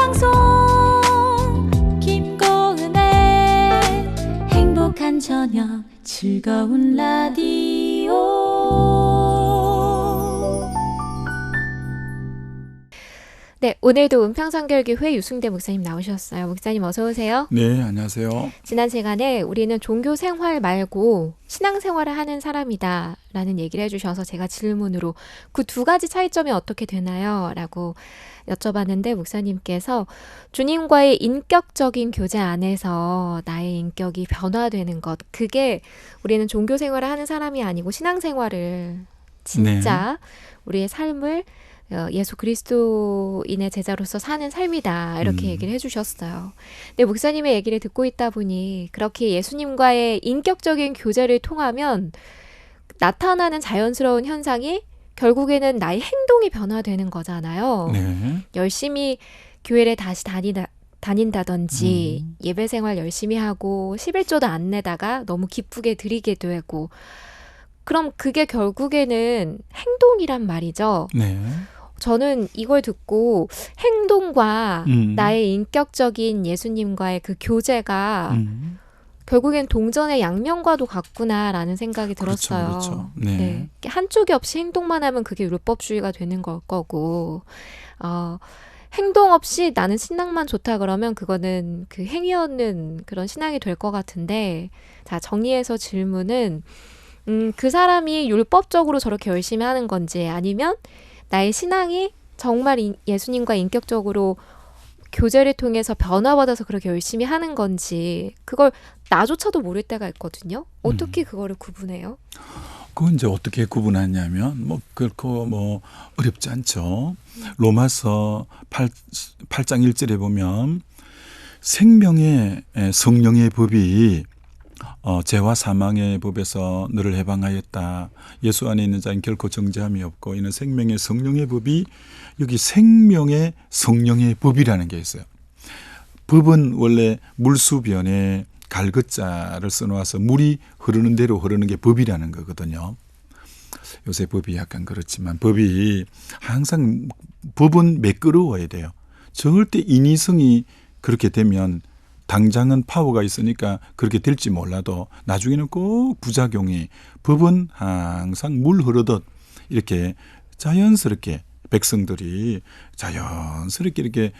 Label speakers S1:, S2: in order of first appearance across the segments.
S1: 방송 김고은의 행복한 저녁 즐거운 라디오.
S2: 네, 오늘도 은평선결교회 유승대 목사님 나오셨어요. 목사님 어서 오세요.
S3: 네, 안녕하세요.
S2: 지난 시간에 우리는 종교 생활 말고 신앙 생활을 하는 사람이다 라는 얘기를 해주셔서 제가 질문으로 그 두 가지 차이점이 어떻게 되나요? 라고 여쭤봤는데 목사님께서 주님과의 인격적인 교제 안에서 나의 인격이 변화되는 것, 그게 우리는 종교 생활을 하는 사람이 아니고 신앙 생활을 진짜 우리의 삶을 예수 그리스도인의 제자로서 사는 삶이다 이렇게 얘기를 해주셨어요. 근데 목사님의 얘기를 듣고 있다 보니 그렇게 예수님과의 인격적인 교제를 통하면 나타나는 자연스러운 현상이 결국에는 나의 행동이 변화되는 거잖아요.
S3: 네.
S2: 열심히 교회를 다시 다닌다든지 예배 생활 열심히 하고 11조도 안 내다가 너무 기쁘게 드리게 되고, 그럼 그게 결국에는 행동이란 말이죠.
S3: 네.
S2: 저는 이걸 듣고 행동과 나의 인격적인 예수님과의 그 교제가 결국엔 동전의 양면과도 같구나라는 생각이 들었어요.
S3: 그렇죠. 네.
S2: 한쪽이 없이 행동만 하면 그게 율법주의가 되는 걸 거고, 행동 없이 나는 신앙만 좋다 그러면 그거는 그 행위 없는 그런 신앙이 될 것 같은데, 자, 정리해서 질문은 그 사람이 율법적으로 저렇게 열심히 하는 건지, 아니면 나의 신앙이 정말 예수님과 인격적으로 교제를 통해서 변화받아서 그렇게 열심히 하는 건지, 그걸 나조차도 모를 때가 있거든요. 어떻게 그거를 구분해요?
S3: 그건 이제 어떻게 구분하냐면 그렇고 어렵지 않죠. 로마서 8장 1절에 보면 생명의 성령의 법이 죄와 사망의 법에서 너를 해방하였다. 예수 안에 있는 자는 결코 정죄함이 없고 이는 생명의 성령의 법이, 여기 생명의 성령의 법이라는 게 있어요. 법은 원래 물수변에 갈것자를 써놓아서 물이 흐르는 대로 흐르는 게 법이라는 거거든요. 요새 법이 약간 그렇지만 항상 법은 매끄러워야 돼요. 절대 인위성이 그렇게 되면 당장은 파워가 있으니까 그렇게 될지 몰라도 나중에는 꼭 부작용이, 법은 항상 물 흐르듯 이렇게 자연스럽게 백성들이 자연스럽게 이렇게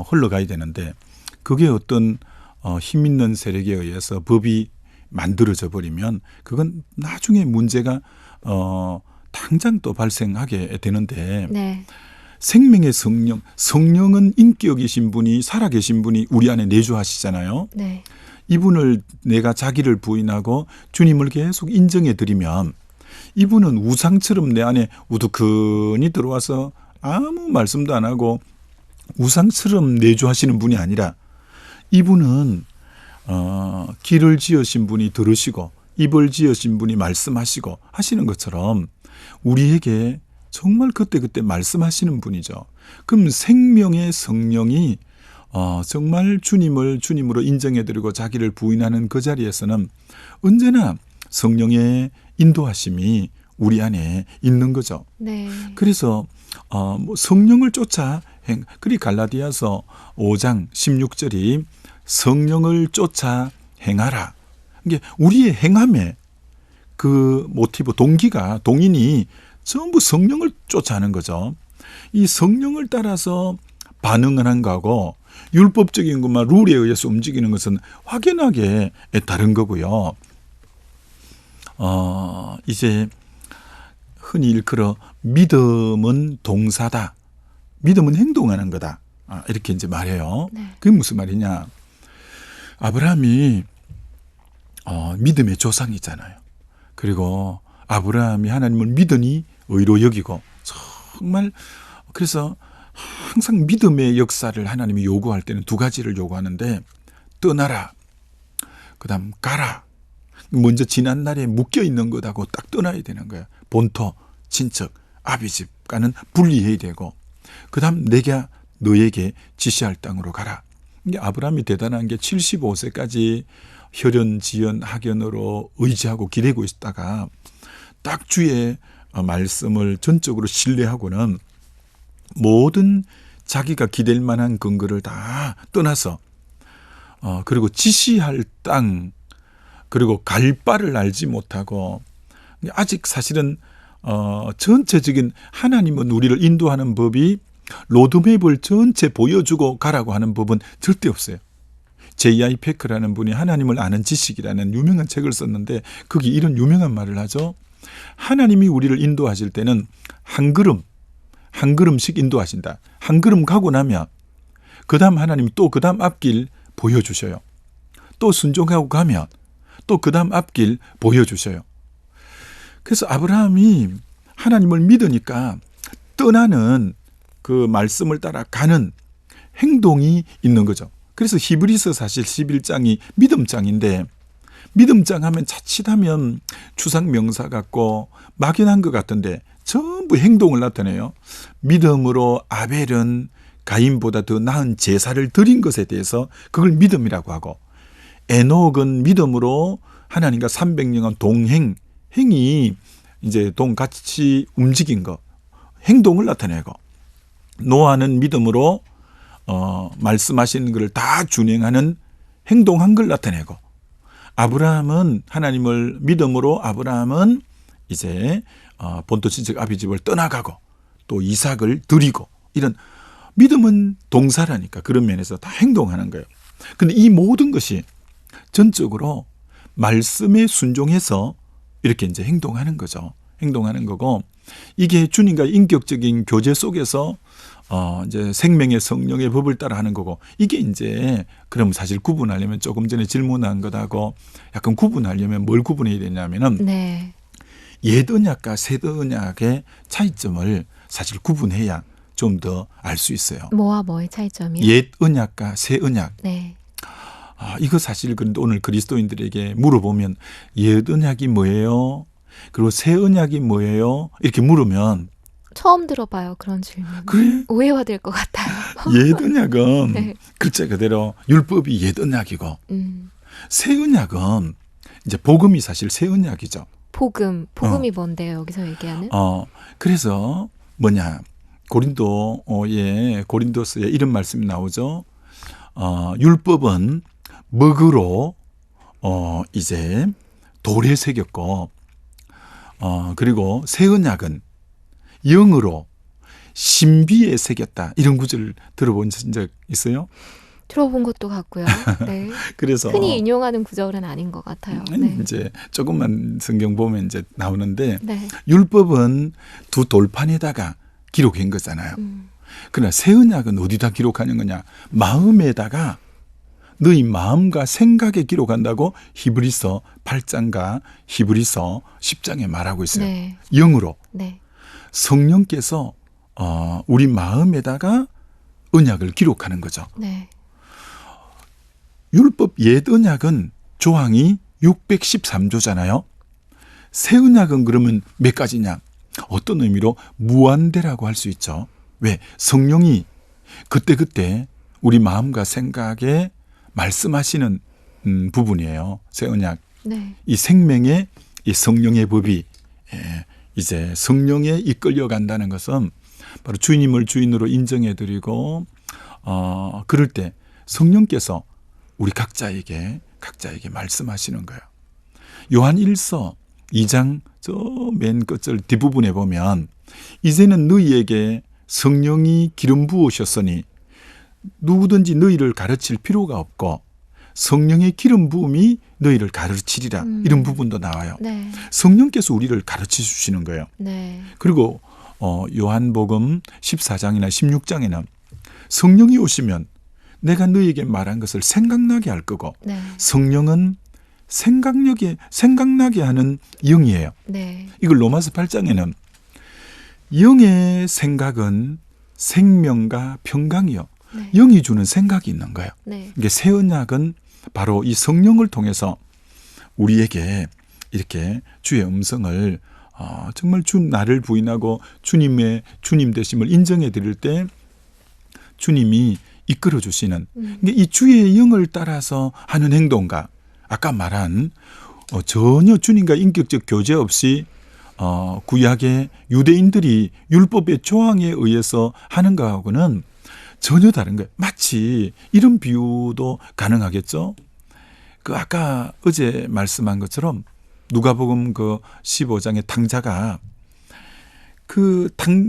S3: 흘러가야 되는데, 그게 어떤 힘 있는 세력에 의해서 법이 만들어져 버리면 그건 나중에 문제가 당장 또 발생하게 되는데,
S2: 네.
S3: 생명의 성령은 인격이신 분이, 살아계신 분이 우리 안에 내주하시잖아요.
S2: 네.
S3: 이분을 내가 자기를 부인하고 주님을 계속 인정해 드리면 이분은 우상처럼 내 안에 우두커니 들어와서 아무 말씀도 안 하고 우상처럼 내주하시는 분이 아니라, 이분은 길을 지으신 분이 들으시고 입을 지으신 분이 말씀하시고 하시는 것처럼 우리에게 정말 그때그때 말씀하시는 분이죠. 그럼 생명의 성령이 정말 주님을 주님으로 인정해드리고 자기를 부인하는 그 자리에서는 언제나 성령의 인도하심이 우리 안에 있는 거죠.
S2: 네.
S3: 그래서 성령을 쫓아 그리 갈라디아서 5장 16절이 성령을 쫓아 행하라. 이게 우리의 행함의 그 모티브, 동인이 전부 성령을 쫓아하는 거죠. 이 성령을 따라서 반응을 한 거하고 율법적인 것만 룰에 의해서 움직이는 것은 확연하게 다른 거고요. 이제 흔히 일컬어 믿음은 동사다. 믿음은 행동하는 거다. 이렇게 이제 말해요.
S2: 네.
S3: 그게 무슨 말이냐? 아브라함이 믿음의 조상이잖아요. 그리고 아브라함이 하나님을 믿으니 의로 여기고, 정말 그래서 항상 믿음의 역사를 하나님이 요구할 때는 두 가지를 요구하는데, 떠나라, 그다음 가라. 먼저 지난 날에 묶여 있는 것하고 딱 떠나야 되는 거야. 본토, 친척, 아비집과는 분리해야 되고, 그다음 내가 너에게 지시할 땅으로 가라. 이게 아브라함이 대단한 게 75세까지 혈연, 지연, 학연으로 의지하고 기대고 있다가 딱 주의 말씀을 전적으로 신뢰하고는 모든 자기가 기댈 만한 근거를 다 떠나서 그리고 지시할 땅 그리고 갈 바를 알지 못하고 아직 사실은 전체적인 하나님은 우리를 인도하는 법이 로드맵을 전체 보여주고 가라고 하는 법은 절대 없어요. J.I. 패커라는 분이 하나님을 아는 지식이라는 유명한 책을 썼는데 거기 이런 유명한 말을 하죠. 하나님이 우리를 인도하실 때는 한 걸음씩 인도하신다. 한 걸음 가고 나면 그 다음 하나님이 또 그 다음 앞길 보여주셔요. 또 순종하고 가면 또 그 다음 앞길 보여주셔요. 그래서 아브라함이 하나님을 믿으니까 떠나는 그 말씀을 따라 가는 행동이 있는 거죠. 그래서 히브리서 사실 11장이 믿음장인데 믿음장 하면 자칫하면 추상명사 같고 막연한 것 같은데 전부 행동을 나타내요. 믿음으로 아벨은 가인보다 더 나은 제사를 드린 것에 대해서 그걸 믿음이라고 하고 에녹은 믿음으로 하나님과 300년간 동행, 행이 이제 같이 움직인 거, 행동을 나타내고 노아는 믿음으로 말씀하시는 것을 다 준행하는 행동한 걸 나타내고 아브라함은 하나님을 믿음으로 아브라함은 이제 본토 친척 아비 집을 떠나가고 또 이삭을 드리고 이런 믿음은 동사라니까 그런 면에서 다 행동하는 거예요. 근데 이 모든 것이 전적으로 말씀에 순종해서 이렇게 이제 행동하는 거죠. 행동하는 거고 이게 주님과 인격적인 교제 속에서 이제 생명의 성령의 법을 따라 하는 거고 이게 이제 그럼 사실 구분하려면 조금 전에 질문한 것하고 약간 구분하려면 뭘 구분해야 되냐면은
S2: 네.
S3: 옛 언약과 새 언약의 차이점을 사실 구분해야 좀 더 알 수 있어요.
S2: 뭐와 뭐의 차이점이요?
S3: 옛 언약과 새 언약.
S2: 네.
S3: 이거 사실 그런데 오늘 그리스도인들에게 물어보면 옛 언약이 뭐예요? 그리고 새 언약이 뭐예요? 이렇게 물으면
S2: 처음 들어봐요. 그런 질문.
S3: 그래?
S2: 오해가 될 것 같아요.
S3: 옛 언약은
S2: 네.
S3: 글자 그대로 율법이 옛 언약이고 새 언약은 이제 복음이 사실 새 언약이죠.
S2: 복음이 뭔데요? 여기서 얘기하는?
S3: 그래서 뭐냐 고린도서에 이런 말씀이 나오죠. 율법은 먹으로 이제 돌에 새겼고 그리고 새 언약은 영으로 신비에 새겼다. 이런 구절을 들어본 적 있어요?
S2: 들어본 것도 같고요. 네.
S3: 그래서
S2: 흔히 인용하는 구절은 아닌 것 같아요. 네.
S3: 이제 조금만 성경 보면 이제 나오는데
S2: 네.
S3: 율법은 두 돌판에다가 기록한 거잖아요. 그러나 새 언약은 어디다 기록하는 거냐? 마음에다가 너희 마음과 생각에 기록한다고 히브리서 8장과 히브리서 10장에 말하고 있어요.
S2: 네.
S3: 영으로.
S2: 네.
S3: 성령께서 우리 마음에다가 언약을 기록하는 거죠.
S2: 네.
S3: 율법 옛 언약은 조항이 613조잖아요. 새 언약은 그러면 몇 가지냐? 어떤 의미로 무한대라고 할 수 있죠. 왜? 성령이 그때그때 우리 마음과 생각에 말씀하시는 부분이에요. 새 언약.
S2: 네.
S3: 이 생명의 이 성령의 법이 이제 성령에 이끌려 간다는 것은 바로 주님을 주인으로 인정해드리고 그럴 때 성령께서 우리 각자에게 말씀하시는 거예요. 요한 1서 2장 저 맨 끝절 뒷부분에 보면 이제는 너희에게 성령이 기름 부으셨으니 누구든지 너희를 가르칠 필요가 없고 성령의 기름 부음이 너희를 가르치리라. 이런 부분도 나와요.
S2: 네.
S3: 성령께서 우리를 가르쳐 주시는 거예요.
S2: 네.
S3: 그리고 요한복음 14장이나 16장에는 성령이 오시면 내가 너희에게 말한 것을 생각나게 할 거고
S2: 네.
S3: 성령은 생각나게 하는 영이에요.
S2: 네.
S3: 이걸 로마서 8장에는 영의 생각은 생명과 평강이요.
S2: 네.
S3: 영이 주는 생각이 있는 거예요.
S2: 네.
S3: 이게 새 언약은 바로 이 성령을 통해서 우리에게 이렇게 주의 음성을 정말 나를 부인하고 주님 되심을 인정해 드릴 때 주님이 이끌어 주시는 이 주의 영을 따라서 하는 행동과 아까 말한 전혀 주님과 인격적 교제 없이 구약의 유대인들이 율법의 조항에 의해서 하는 것하고는 전혀 다른 거예요. 마치 이런 비유도 가능하겠죠. 그 아까 어제 말씀한 것처럼 누가복음 그 15장의 탕자가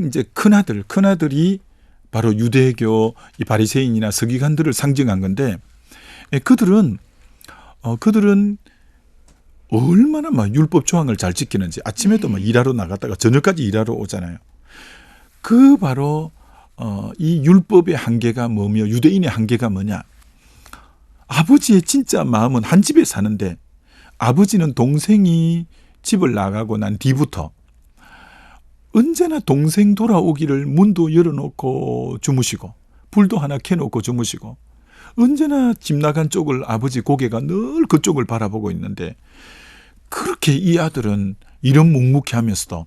S3: 이제 큰아들이 바로 유대교 이 바리새인이나 서기관들을 상징한 건데, 그들은 얼마나 막 율법 조항을 잘 지키는지 아침에도 막 일하러 나갔다가 저녁까지 일하러 오잖아요. 그 바로 이 율법의 한계가 뭐며 유대인의 한계가 뭐냐? 아버지의 진짜 마음은 한 집에 사는데 아버지는 동생이 집을 나가고 난 뒤부터 언제나 동생 돌아오기를 문도 열어놓고 주무시고 불도 하나 켜놓고 주무시고 언제나 집 나간 쪽을 아버지 고개가 늘 그쪽을 바라보고 있는데, 그렇게 이 아들은 이런 묵묵히 하면서도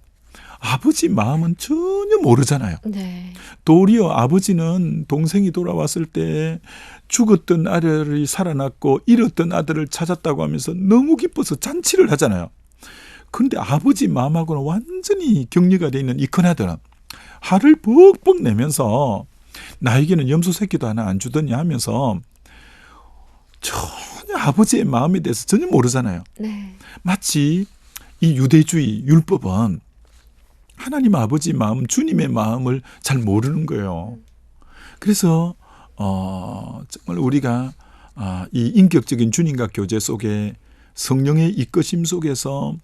S3: 아버지 마음은 전혀 모르잖아요.
S2: 네.
S3: 도리어 아버지는 동생이 돌아왔을 때 죽었던 아들이 살아났고 잃었던 아들을 찾았다고 하면서 너무 기뻐서 잔치를 하잖아요. 그런데 아버지 마음하고는 완전히 격리가 돼 있는 이 큰아들은 화를 벅벅 내면서 나에게는 염소 새끼도 하나 안 주더냐 하면서 전혀 아버지의 마음에 대해서 전혀 모르잖아요.
S2: 네.
S3: 마치 이 유대주의 율법은 하나님 아버지 마음, 주님의 마음을 잘 모르는 거예요. 그래서 정말 우리가 이 인격적인 주님과 교제 속에 성령의 이끄심 속에서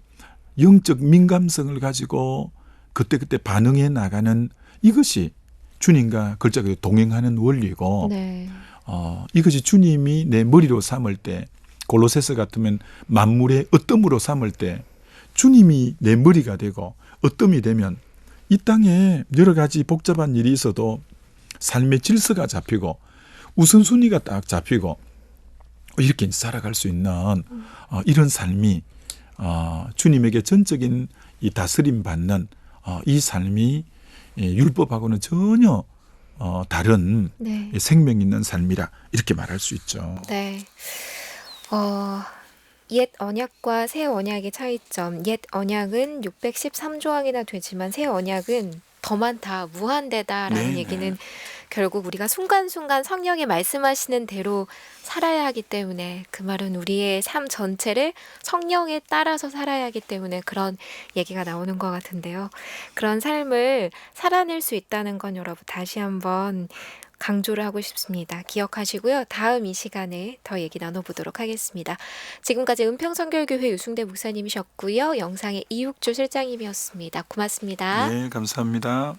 S3: 영적 민감성을 가지고 그때그때 반응해 나가는 이것이 주님과 걸작에 동행하는 원리고,
S2: 네.
S3: 이것이 주님이 내 머리로 삼을 때, 골로새서 같으면 만물의 어뜸으로 삼을 때 주님이 내 머리가 되고 어뜸이 되면 이 땅에 여러 가지 복잡한 일이 있어도 삶의 질서가 잡히고 우선순위가 딱 잡히고 이렇게 살아갈 수 있는 이런 삶이 주님에게 전적인 이 다스림 받는 이 삶이 율법하고는 전혀 다른
S2: 네.
S3: 생명 있는 삶이라 이렇게 말할 수 있죠.
S2: 네. 옛 언약과 새 언약의 차이점. 옛 언약은 613조항이나 되지만 새 언약은 더 많다, 무한대다라는
S3: 네,
S2: 얘기는 결국 우리가 순간순간 성령이 말씀하시는 대로 살아야 하기 때문에, 그 말은 우리의 삶 전체를 성령에 따라서 살아야 하기 때문에 그런 얘기가 나오는 것 같은데요. 그런 삶을 살아낼 수 있다는 건 여러분 다시 한번 강조를 하고 싶습니다. 기억하시고요. 다음 이 시간에 더 얘기 나눠보도록 하겠습니다. 지금까지 은평선결교회 유승대 목사님이셨고요. 영상의 이육주 실장님이었습니다. 고맙습니다.
S3: 네, 감사합니다.